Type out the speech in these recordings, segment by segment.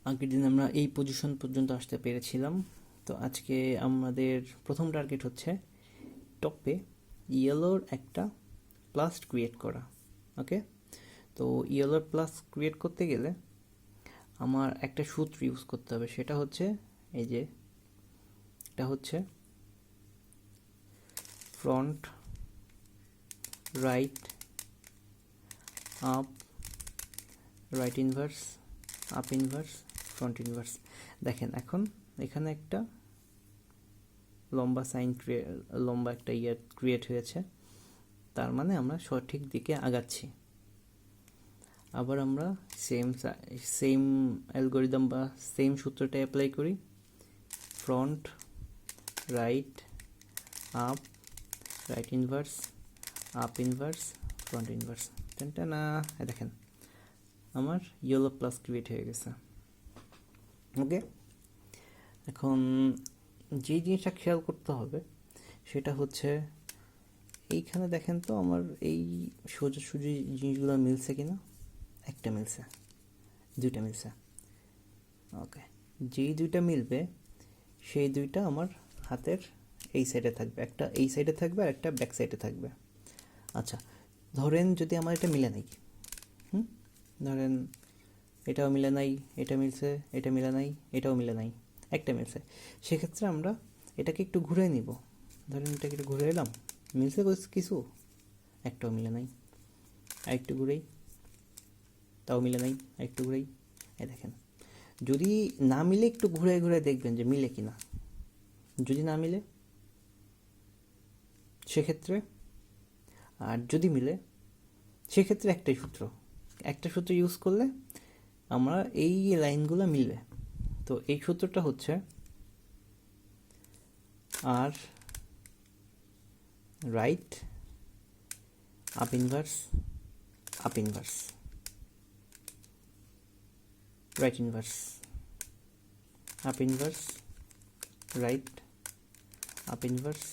আগের দিন আমরা এই পজিশন পর্যন্ত আসতে পেরেছিলাম। তো আজকে আমাদের প্রথম টার্গেট হচ্ছে টপে ইয়েলোর একটা প্লাস ক্রিয়েট করা। ওকে, তো ইয়েলোর প্লাস ক্রিয়েট করতে গেলে আমার একটা সূত্র ইউজ করতে হবে, সেটা হচ্ছে এই যে এটা হচ্ছে front right up, right inverse, up inverse, front inverse. দেখেন এখন এখানে একটা লম্বা সাইন লম্বা একটা ক্রিয়েট হয়েছে, তার মানে আমরা সঠিক দিকে আগাচ্ছি। আবার আমরা সেম অ্যালগোরিদম বা সেম সূত্রটা অ্যাপ্লাই করি, front right up, right inverse, up inverse, front inverse. টেনটা না, দেখেন আমার ইয়েলো প্লাস ক্রিয়েট হয়ে গেছে। ওকে, এখন যে জিনিসটা খেয়াল করতে হবে সেটা হচ্ছে এইখানে দেখেন তো আমার এই সোজাসুজি জিনিসগুলো মিলছে কিনা। একটা মিলছে, দুইটা মিলছে। ওকে, যেই দুইটা মিলবে সেই দুইটা আমার হাতের এই সাইডে থাকবে, একটা এই সাইডে থাকবে আর একটা ব্যাক সাইডে থাকবে। আচ্ছা, ধরেন যদি আমার এটা মিলে নাই, ধরেন এটাও মিলে নাই, এটা মিলছে, এটা মিলে নাই, এটাও মিলে নাই, একটা মিলছে, সেক্ষেত্রে আমরা এটাকে একটু ঘুরে নিব। ধরেন এটাকে একটু ঘুরে এলাম, মিলছে কিছু, একটাও মিলে নাই, আরেকটু ঘুরেই, তাও মিলে নাই, আরেকটু ঘুরেই। দেখেন যদি না মিলে একটু ঘুরে ঘুরে দেখবেন যে মিলে কি না। যদি না মিলে সেক্ষেত্রে, আর যদি মিলে সেক্ষেত্রে একটা সূত্র ইউজ করলে আমরা এই লাইনগুলো মিলবে। তো এই সূত্রটা হচ্ছে আর right up inverse, up inverse, right inverse, up inverse, right up inverse,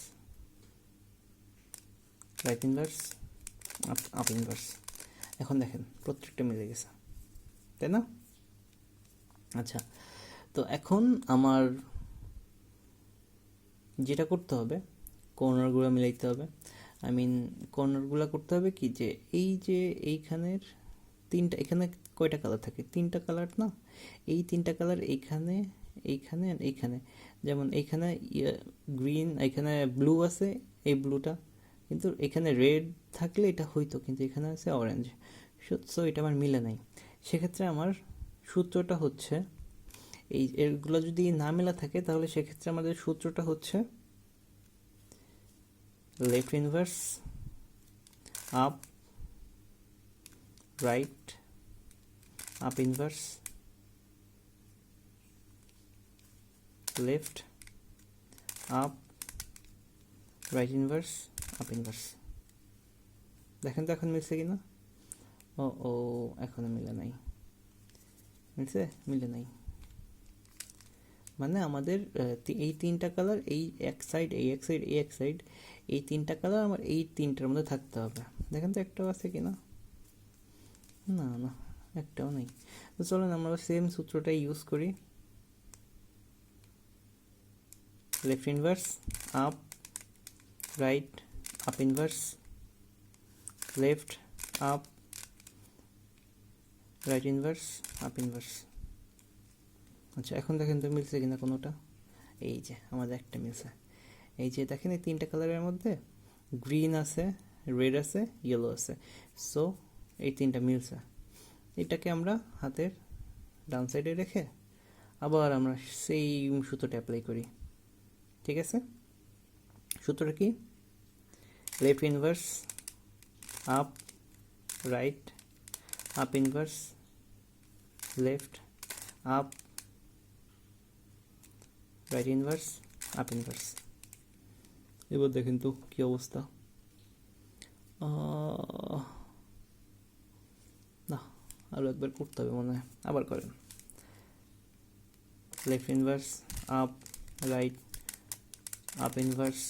right inverse, up inverse. এখন দেখেন প্রত্যেকটা মিলে গেছে, তাই না? আচ্ছা, তো এখন আমার যেটা করতে হবে কর্নারগুলো মিলাইতে হবে। কর্নারগুলো করতে হবে কি, যে এই যে এইখানের তিনটা, এখানে কয়টা কালার থাকে, তিনটা কালার না, এই তিনটা কালার এইখানে, এইখানে আর এইখানে। যেমন এইখানে গ্রিন, এখানে ব্লু আছে, এই ব্লুটা, কিন্তু এখানে রেড থাকলে এটা হইতো, কিন্তু এখানে আছে অরেঞ্জ। সো এটা আমার মিলে নাই। সেক্ষেত্রে আমার সূত্রটা হচ্ছে এগুলো যদি না মেলা থাকে তাহলে সেক্ষেত্রে আমাদের সূত্রটা হচ্ছে left inverse up, right up inverse, left up, right inverse, up inverse. দেখেন তো এখন মিলছে কিনা। ও ও এখনো মিলে নাই, মিলছে, মিলে নাই। মানে আমাদের এই তিনটা কালার, এই এক সাইড, এই এক সাইড, এই এক সাইড, এই তিনটা কালার আমার এই তিনটার মধ্যে থাকতে হবে। দেখেন তো একটাও আছে কিনা। না না, একটাও নেই। তো চলেন আমরা সেম সূত্রটাই ইউজ করি, left inverse up, right up inverse, left up, right inverse, up inverse. আচ্ছা, এখন দেখেন তো মিলছে কিনা কোনোটা। এই যে আমাদের একটা মিলছে। এই যে দেখেন এই তিনটা কালারের মধ্যে গ্রিন আছে, রেড আছে, ইয়েলো আছে। সো এই তিনটা মিলছে। এটাকে আমরা হাতের ডান সাইডে রেখে আবার আমরা সেই সূত্রটা অ্যাপ্লাই করি। ঠিক আছে, সূত্রটা কি, left inverse up, right up inverse, left up, right inverse, up inverse. এবার দেখেন তো কি অবস্থা। না, আরও একবার করতে হবে মনে হয়, আবার করেন। Left inverse up, right up inverse,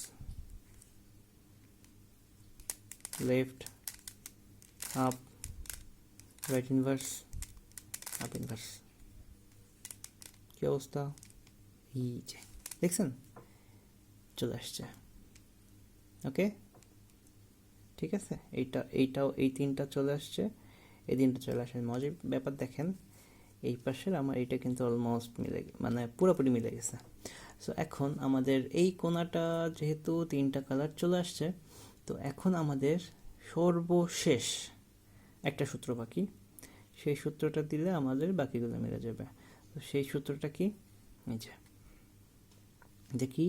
left up, right inverse, up inverse. কি অবস্থা, এই যে দেখছেন চলে আসছে। ওকে, ঠিক আছে, এইটাও এই তিনটা চলে আসছে, এই তিনটা চলে আসে। মজার ব্যাপার দেখেন, এই পাশের আমার এটা কিন্তু অলমোস্ট মিলে, মানে পুরোপুরি মিলে গেছে। সো এখন আমাদের এই কোণাটা যেহেতু তিনটা কালার চলে আসছে, তো এখন আমাদের সর্বশেষ একটা সূত্র বাকি, সেই সূত্রটা দিলে আমাদের বাকিগুলো মিলে যাবে। তো সেই সূত্রটা কি, এই যে কি,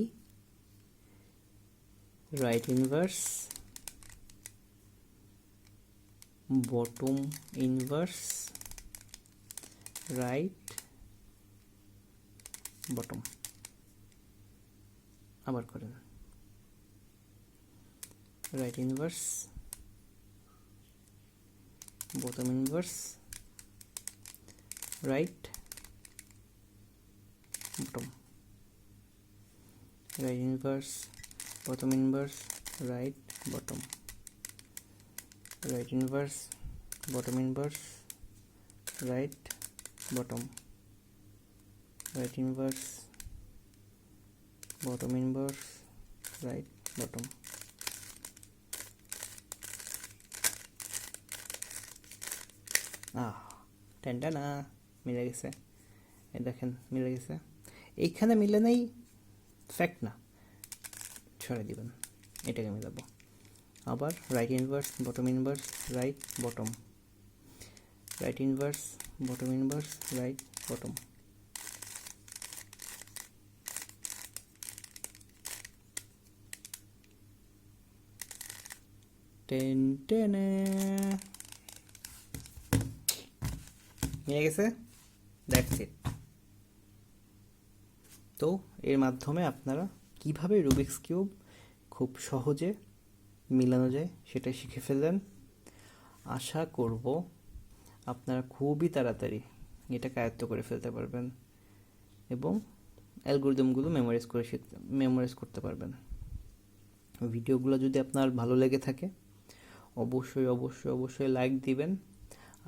right inverse bottom inverse right bottom. আবার করেন, right inverse bottom inverse right bottom, right inverse bottom inverse right bottom, right inverse bottom inverse right bottom, right inverse bottom inverse right bottom। টেনটানা মিলে গেছে, এই দেখেন মিলে গেছে। এইখানে মিলে নাই ফ্যাক্ট না, সরাই দিবেন, এটাকে মিলাবো। আবার right inverse bottom inverse right bottom, right inverse bottom inverse right bottom. টেনে মিলে গেছে, দ্যাটস ইট। তো এর মাধ্যমে আপনারা কিভাবে রুবিক্স কিউব খুব সহজে মিলানো যায় সেটা শিখে ফেললেন। আশা করব আপনারা খুবই তাড়াতাড়ি এটাকে আয়ত্ত করে ফেলতে পারবেন এবং অ্যালগরিদমগুলো মেমোরাইজ করতে পারবেন। ভিডিওগুলো যদি আপনার ভালো লেগে থাকে অবশ্যই অবশ্যই অবশ্যই লাইক দিবেন।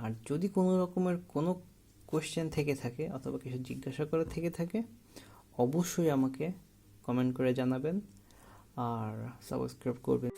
আর যদি কোনো রকমের কোনো কোয়েশ্চেন থেকে থাকে অথবা কিছু জিজ্ঞাসা করা থেকে থাকে অবশ্যই আমাকে কমেন্ট করে জানাবেন আর সাবস্ক্রাইব করবেন।